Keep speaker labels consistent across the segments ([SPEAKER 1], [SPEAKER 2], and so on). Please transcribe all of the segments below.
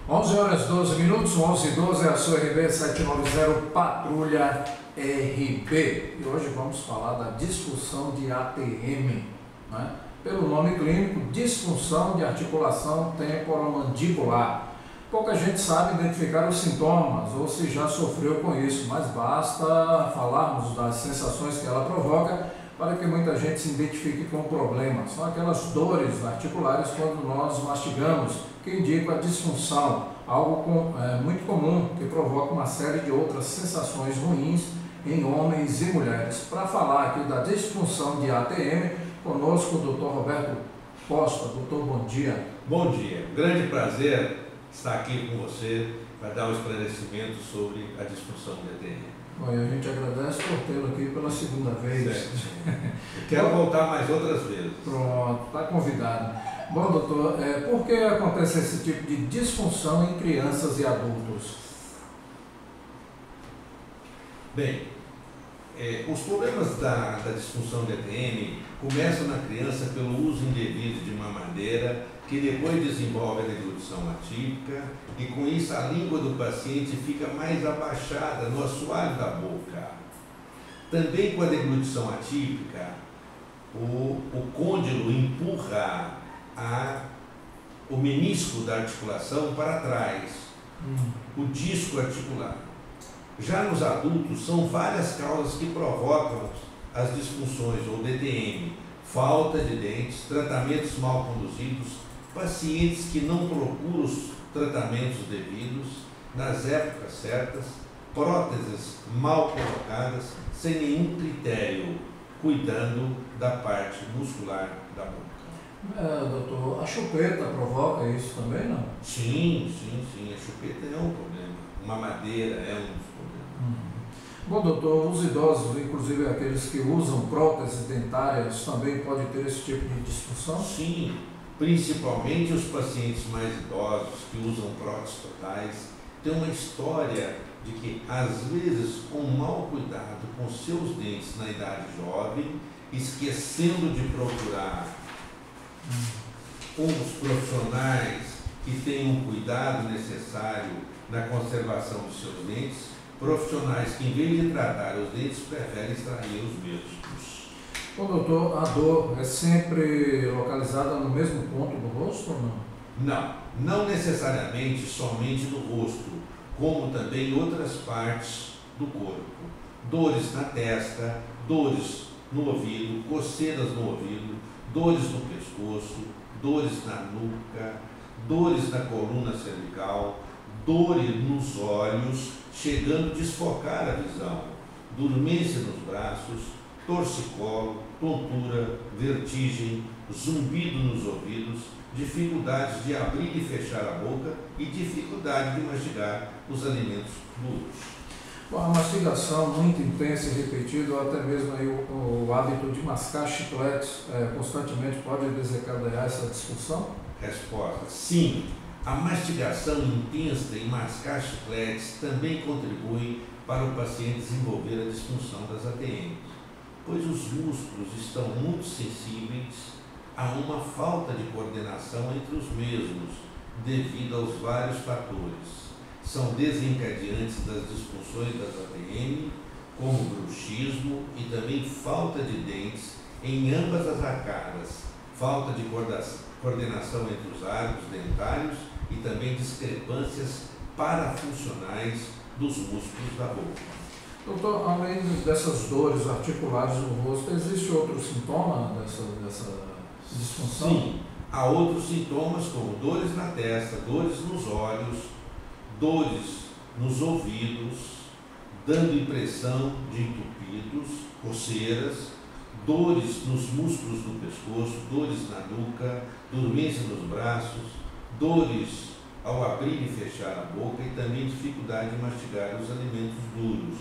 [SPEAKER 1] 11 horas 12 minutos, 11 e 12 é a sua RB 790 Patrulha RB. E hoje vamos falar da disfunção de ATM, né? Pelo nome clínico, disfunção de articulação temporomandibular. Pouca gente sabe identificar os sintomas ou se já sofreu com isso, mas basta falarmos das sensações que ela provoca para que muita gente se identifique com o problema. São aquelas dores articulares quando nós mastigamos, que indicam a disfunção, algo muito comum, que provoca uma série de outras sensações ruins em homens e mulheres. Para falar aqui da disfunção de ATM, conosco o Dr. Roberto Costa. Doutor, bom dia.
[SPEAKER 2] Bom dia, grande prazer estar aqui com você para dar um esclarecimento sobre a disfunção de ATM.
[SPEAKER 1] Bom, a gente agradece por tê-lo aqui pela segunda vez.
[SPEAKER 2] Quero voltar mais outras vezes.
[SPEAKER 1] Pronto, está convidado. Bom, doutor, por que acontece esse tipo de disfunção em crianças e adultos?
[SPEAKER 2] Bem, os problemas da disfunção de ATM começam na criança pelo uso indevido de mamadeira, que depois desenvolve a deglutição atípica, e com isso a língua do paciente fica mais abaixada no assoalho da boca. Também com a deglutição atípica, o côndilo empurra o menisco da articulação para trás, o disco articular. Já nos adultos, são várias causas que provocam as disfunções ou DTM: falta de dentes, tratamentos mal conduzidos, pacientes que não procuram os tratamentos devidos nas épocas certas, próteses mal colocadas, sem nenhum critério, cuidando da parte muscular da boca.
[SPEAKER 1] Doutor, a chupeta provoca isso também, não?
[SPEAKER 2] Sim, a chupeta é um problema, mamadeira é um dos problemas.
[SPEAKER 1] Bom, doutor, os idosos, inclusive aqueles que usam próteses dentárias, também podem ter esse tipo de disfunção?
[SPEAKER 2] Sim, principalmente os pacientes mais idosos que usam próteses totais, têm uma história de que, às vezes, com mau cuidado com seus dentes na idade jovem, esquecendo de procurar uns profissionais que tenham um cuidado necessário na conservação dos seus dentes, profissionais que, em vez de tratar os dentes, preferem extrair os mesmos.
[SPEAKER 1] Bom, doutor, a dor é sempre localizada no mesmo ponto do rosto ou não?
[SPEAKER 2] Não necessariamente somente no rosto, como também em outras partes do corpo. Dores na testa, dores no ouvido, coceiras no ouvido, dores no pescoço, dores na nuca, dores na coluna cervical, dores nos olhos, chegando a desfocar a visão, dormência nos braços, torcicolo, tontura, vertigem, zumbido nos ouvidos, dificuldade de abrir e fechar a boca e dificuldade de mastigar os alimentos duros.
[SPEAKER 1] Bom, a mastigação muito intensa e repetida, ou até mesmo aí o hábito de mascar chicletes constantemente pode desencadear essa disfunção?
[SPEAKER 2] Resposta: sim. A mastigação intensa e mascar chicletes também contribui para o paciente desenvolver a disfunção das ATMs, pois os músculos estão muito sensíveis a uma falta de coordenação entre os mesmos, devido aos vários fatores. São desencadeantes das disfunções das ATM, como bruxismo e também falta de dentes em ambas as arcadas, falta de coordenação entre os árabes dentários e também discrepâncias parafuncionais dos músculos da boca.
[SPEAKER 1] Doutor, além dessas dores articulares no rosto, existe outro sintoma dessa disfunção?
[SPEAKER 2] Sim, há outros sintomas como dores na testa, dores nos olhos, dores nos ouvidos, dando impressão de entupidos, coceiras, dores nos músculos do pescoço, dores na nuca, dormência nos braços, dores ao abrir e fechar a boca e também dificuldade de mastigar os alimentos duros,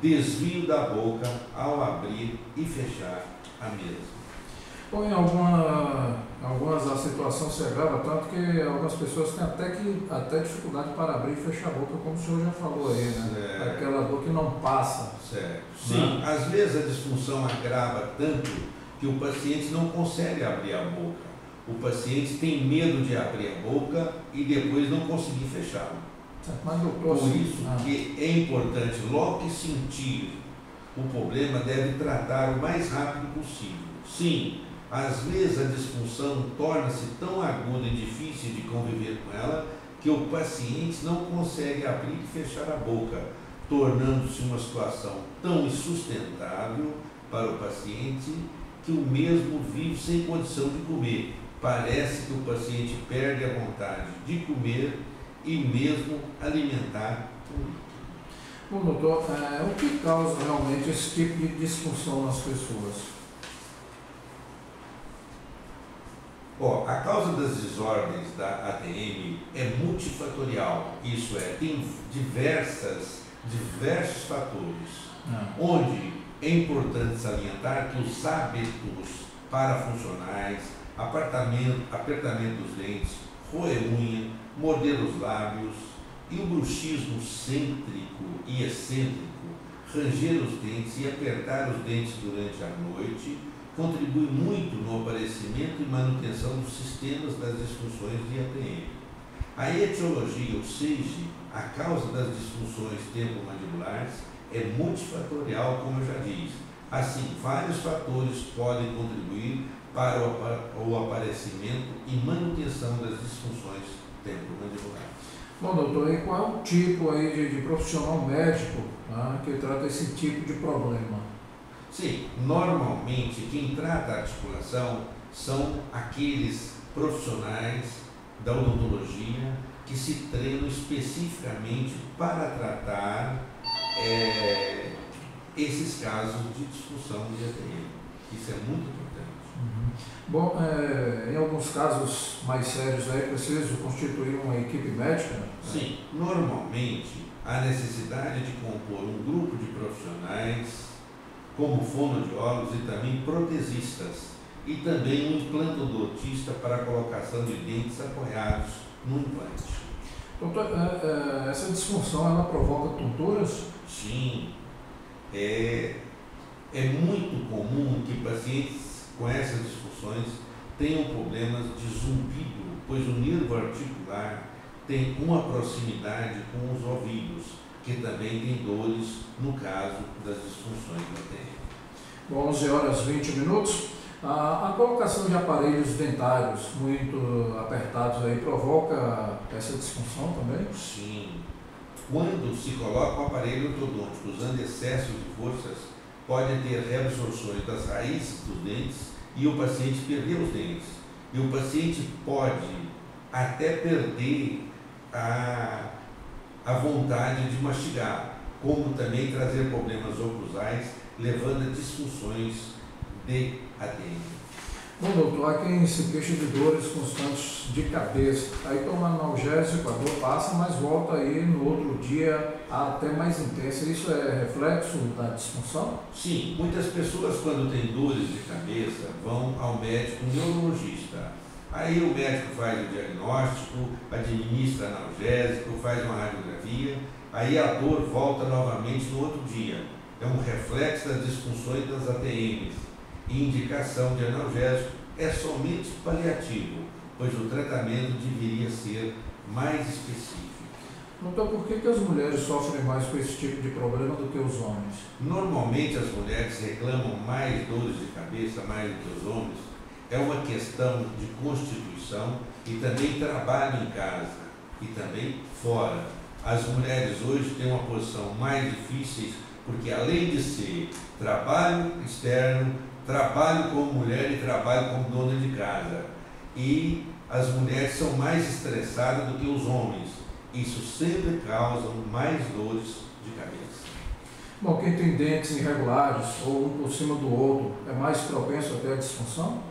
[SPEAKER 2] desvio da boca ao abrir e fechar a mesma.
[SPEAKER 1] Bom, em algumas a situação se agrava tanto que algumas pessoas têm até dificuldade para abrir e fechar a boca, como o senhor já falou aí, né?
[SPEAKER 2] Certo.
[SPEAKER 1] Aquela dor que não passa.
[SPEAKER 2] Certo. Sim, às vezes a disfunção agrava tanto que o paciente não consegue abrir a boca, o paciente tem medo de abrir a boca e depois não conseguir fechá-la.
[SPEAKER 1] Mas, doutor,
[SPEAKER 2] Por isso que é importante, logo que sentir o problema, deve tratar o mais rápido possível. Sim, às vezes a disfunção torna-se tão aguda e difícil de conviver com ela que o paciente não consegue abrir e fechar a boca, tornando-se uma situação tão insustentável para o paciente que o mesmo vive sem condição de comer. Parece que o paciente perde a vontade de comer e mesmo alimentar o líquido.
[SPEAKER 1] Bom, doutor, o que causa realmente esse tipo de disfunção nas pessoas?
[SPEAKER 2] A causa das desordens da ATM é multifatorial, isso é, tem diversos fatores, onde é importante salientar que os hábitos parafuncionais, apertamento dos dentes, roer unha, morder os lábios e o bruxismo cêntrico e excêntrico, ranger os dentes e apertar os dentes durante a noite, contribui muito no aparecimento e manutenção dos sistemas das disfunções de ATM. A etiologia, ou seja, a causa das disfunções tempomandibulares, é multifatorial, como eu já disse. Assim, vários fatores podem contribuir para o aparecimento e manutenção das disfunções tempomandibulares.
[SPEAKER 1] Bom, doutor, e qual é o tipo aí de profissional médico que trata esse tipo de problema?
[SPEAKER 2] Sim, normalmente quem trata a articulação são aqueles profissionais da odontologia que se treinam especificamente para tratar esses casos de disfunção de ATM. Isso é muito importante.
[SPEAKER 1] Bom, em alguns casos mais sérios aí, preciso constituir uma equipe médica?
[SPEAKER 2] Sim, normalmente há necessidade de compor um grupo de profissionais como fonoaudiólogos e também protesistas, e também um implantodontista para a colocação de dentes apoiados no implante.
[SPEAKER 1] Doutor, essa disfunção ela provoca tonturas?
[SPEAKER 2] Sim, é muito comum que pacientes com essas disfunções tenham problemas de zumbido, pois o nervo articular tem uma proximidade com os ouvidos, que também tem dores no caso das disfunções da ATM.
[SPEAKER 1] Bom, 11h20. A colocação de aparelhos dentários muito apertados aí provoca essa disfunção também?
[SPEAKER 2] Sim. Quando se coloca um aparelho ortodôntico usando excesso de forças, pode ter reabsorções das raízes dos dentes e o paciente perder os dentes. E o paciente pode até perder a vontade de mastigar, como também trazer problemas oclusais, levando a disfunções de ATM.
[SPEAKER 1] Bom, doutor, há quem se queixa de dores constantes de cabeça, aí toma analgésico, a dor passa, mas volta aí no outro dia até mais intensa. Isso é reflexo da disfunção?
[SPEAKER 2] Sim, muitas pessoas quando têm dores de cabeça vão ao médico neurologista. Aí o médico faz o diagnóstico, administra analgésico, faz uma radiografia, aí a dor volta novamente no outro dia. É um reflexo das disfunções das ATMs. E indicação de analgésico é somente paliativo, pois o tratamento deveria ser mais específico.
[SPEAKER 1] Então, por que as mulheres sofrem mais com esse tipo de problema do que os homens?
[SPEAKER 2] Normalmente as mulheres reclamam mais dores de cabeça, mais do que os homens. É uma questão de constituição e também trabalho em casa e também fora. As mulheres hoje têm uma posição mais difícil porque, além de ser trabalho externo, trabalho como mulher e trabalho como dona de casa. E as mulheres são mais estressadas do que os homens. Isso sempre causa mais dores de cabeça.
[SPEAKER 1] Bom, quem tem dentes irregulares ou um por cima do outro é mais propenso a ter a disfunção?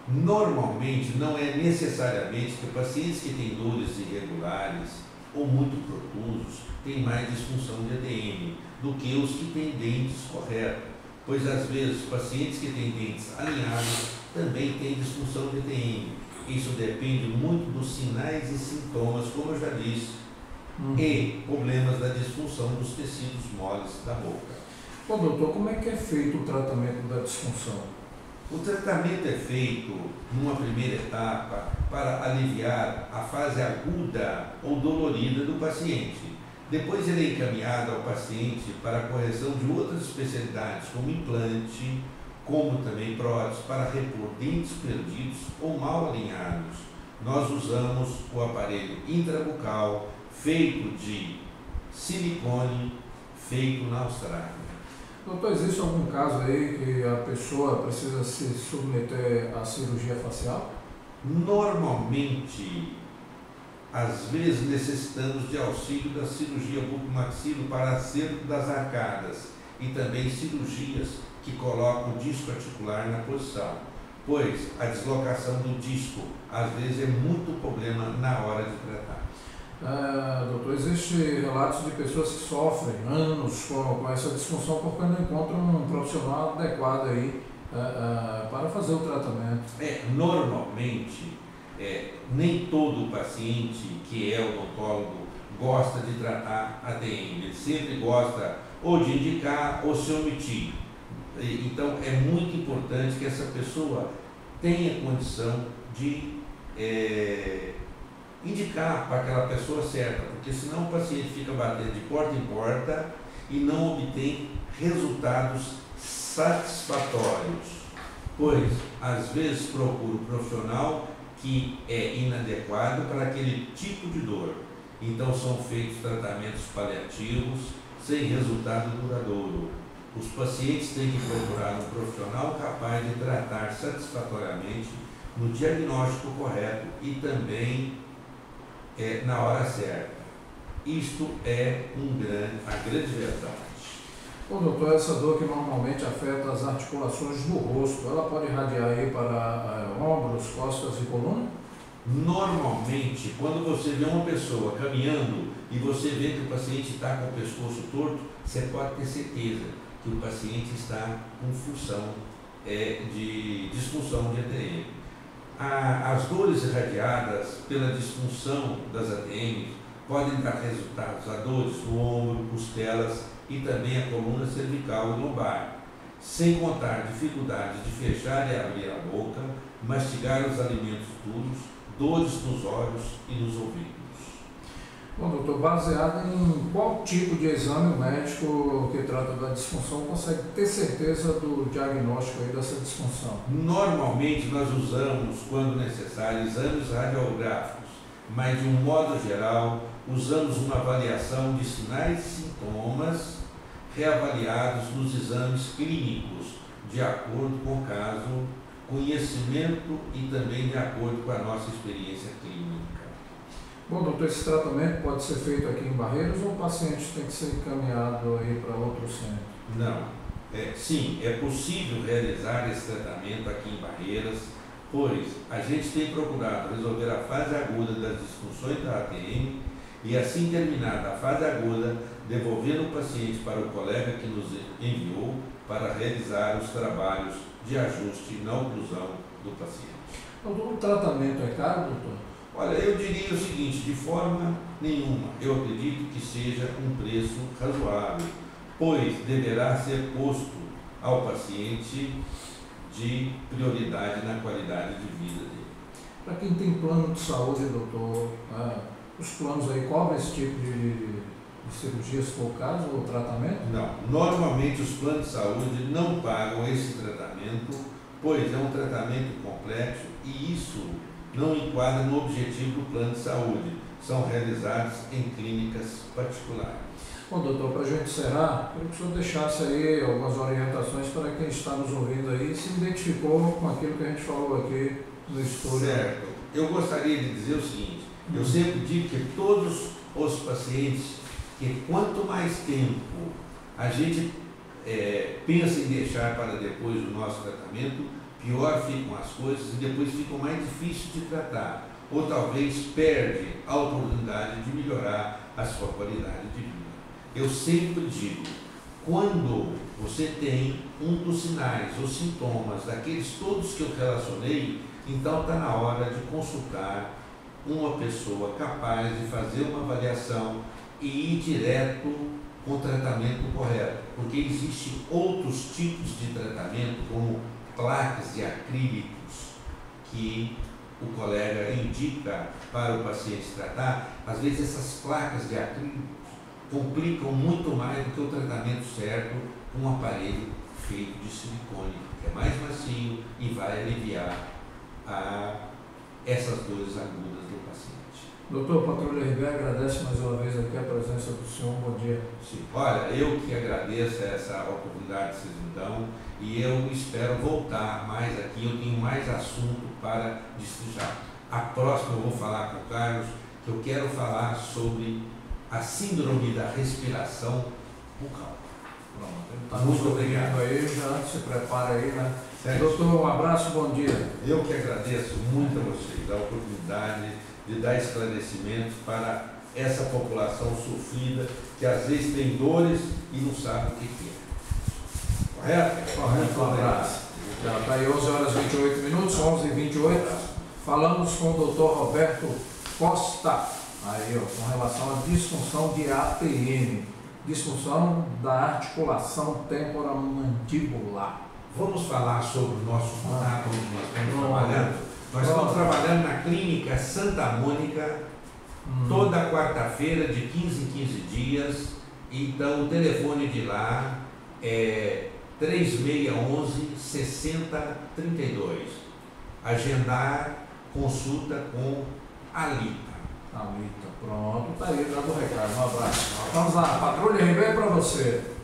[SPEAKER 2] Normalmente não é necessariamente que pacientes que têm dores irregulares ou muito protusos têm mais disfunção de ATM do que os que têm dentes corretos, pois às vezes pacientes que têm dentes alinhados também têm disfunção de ATM. Isso depende muito dos sinais e sintomas, como eu já disse, e problemas da disfunção dos tecidos moles da boca.
[SPEAKER 1] Bom, doutor, como é que é feito o tratamento da disfunção?
[SPEAKER 2] O tratamento é feito numa primeira etapa para aliviar a fase aguda ou dolorida do paciente. Depois ele é encaminhado ao paciente para a correção de outras especialidades, como implante, como também prótese, para repor dentes perdidos ou mal alinhados. Nós usamos o aparelho intrabucal feito de silicone, feito na Austrália.
[SPEAKER 1] Doutor, existe algum caso aí que a pessoa precisa se submeter à cirurgia facial?
[SPEAKER 2] Normalmente, às vezes necessitamos de auxílio da cirurgia bucomaxilo para acerto das arcadas e também cirurgias que colocam o disco articular na posição, pois a deslocação do disco às vezes é muito problema na hora de tratar.
[SPEAKER 1] Doutor, existem relatos de pessoas que sofrem anos com essa disfunção porque não encontram um profissional adequado aí para fazer o tratamento.
[SPEAKER 2] Normalmente, nem todo paciente que é odontólogo gosta de tratar ATM, ele sempre gosta ou de indicar ou se omitir. Então é muito importante que essa pessoa tenha condição de indicar para aquela pessoa certa, porque senão o paciente fica batendo de porta em porta e não obtém resultados satisfatórios, pois às vezes procura um profissional que é inadequado para aquele tipo de dor. Então são feitos tratamentos paliativos sem resultado duradouro. Os pacientes têm que procurar um profissional capaz de tratar satisfatoriamente no diagnóstico correto e também na hora certa. Isto é a grande verdade.
[SPEAKER 1] Bom, doutor, essa dor que normalmente afeta as articulações do rosto, ela pode irradiar aí para ombros, costas e coluna?
[SPEAKER 2] Normalmente, quando você vê uma pessoa caminhando e você vê que o paciente está com o pescoço torto, você pode ter certeza que o paciente está com função de disfunção de ATM. As dores irradiadas pela disfunção das ATM podem dar resultados a dores no ombro, costelas e também a coluna cervical e lombar, sem contar dificuldade de fechar e abrir a boca, mastigar os alimentos duros, dores nos olhos e nos ouvidos.
[SPEAKER 1] Bom, doutor, baseado em qual tipo de exame o médico que trata da disfunção consegue ter certeza do diagnóstico aí dessa disfunção?
[SPEAKER 2] Normalmente nós usamos, quando necessário, exames radiográficos, mas de um modo geral usamos uma avaliação de sinais e sintomas reavaliados nos exames clínicos, de acordo com o caso, conhecimento e também de acordo com a nossa experiência clínica.
[SPEAKER 1] Bom, doutor, esse tratamento pode ser feito aqui em Barreiros ou o paciente tem que ser encaminhado aí para outro centro?
[SPEAKER 2] Não. Sim, é possível realizar esse tratamento aqui em Barreiras, pois a gente tem procurado resolver a fase aguda das disfunções da ATM e, assim terminada a fase aguda, devolver o paciente para o colega que nos enviou para realizar os trabalhos de ajuste na oclusão do paciente.
[SPEAKER 1] Doutor, o tratamento é caro, doutor?
[SPEAKER 2] Olha, eu diria o seguinte, de forma nenhuma, eu acredito que seja um preço razoável, pois deverá ser posto ao paciente de prioridade na qualidade de vida dele.
[SPEAKER 1] Para quem tem plano de saúde, doutor, os planos aí cobrem esse tipo de cirurgia, se for o caso, ou tratamento?
[SPEAKER 2] Não, normalmente os planos de saúde não pagam esse tratamento, pois é um tratamento complexo e isso não enquadra no objetivo do plano de saúde. São realizados em clínicas particulares.
[SPEAKER 1] Bom, doutor, para a gente encerrar, queria que o senhor deixasse aí algumas orientações para quem está nos ouvindo aí e se identificou com aquilo que a gente falou aqui no estúdio.
[SPEAKER 2] Certo. Eu gostaria de dizer o seguinte, eu sempre digo que todos os pacientes, que quanto mais tempo a gente pensa em deixar para depois o nosso tratamento, pior ficam as coisas e depois ficam mais difíceis de tratar, ou talvez perde a oportunidade de melhorar a sua qualidade de vida. Eu sempre digo, quando você tem um dos sinais ou sintomas daqueles todos que eu relacionei, então está na hora de consultar uma pessoa capaz de fazer uma avaliação e ir direto com o tratamento correto, porque existem outros tipos de tratamento, como placas de acrílicos que o colega indica para o paciente tratar, às vezes essas placas de acrílicos complicam muito mais do que o tratamento certo com um aparelho feito de silicone, que é mais macio e vai aliviar essas dores agudas do paciente.
[SPEAKER 1] Doutor Patrulha RB agradece mais uma vez aqui a presença do senhor. Bom dia.
[SPEAKER 2] Sim. Olha, eu que agradeço essa oportunidade que vocês me dão e eu espero voltar mais aqui. Eu tenho mais assunto para destrinchar. A próxima eu vou falar com o Carlos, que eu quero falar sobre a síndrome da respiração bucal.
[SPEAKER 1] Tá
[SPEAKER 2] Muito obrigado.
[SPEAKER 1] Aí, já se prepara aí, né?
[SPEAKER 2] Certo.
[SPEAKER 1] Doutor, um abraço, bom dia.
[SPEAKER 2] Eu que agradeço muito a vocês a oportunidade de dar esclarecimentos para essa população sofrida que às vezes tem dores e não sabe o que é. Correto?
[SPEAKER 1] Correto, um abraço. Já está aí 11 horas e 28 minutos, 11h28. Falamos com o doutor Roberto Costa, aí, ó, com relação à disfunção de ATM, disfunção da articulação temporomandibular.
[SPEAKER 2] Vamos falar sobre o nosso contato onde nós estamos trabalhando. Nós estamos trabalhando na Clínica Santa Mônica, toda quarta-feira, de 15 em 15 dias. Então, o telefone de lá é 3611-6032. Agendar consulta com a Alita.
[SPEAKER 1] Alita, pronto, tá aí, dando o recado. Um abraço. Vamos lá, Patrulha RB para você.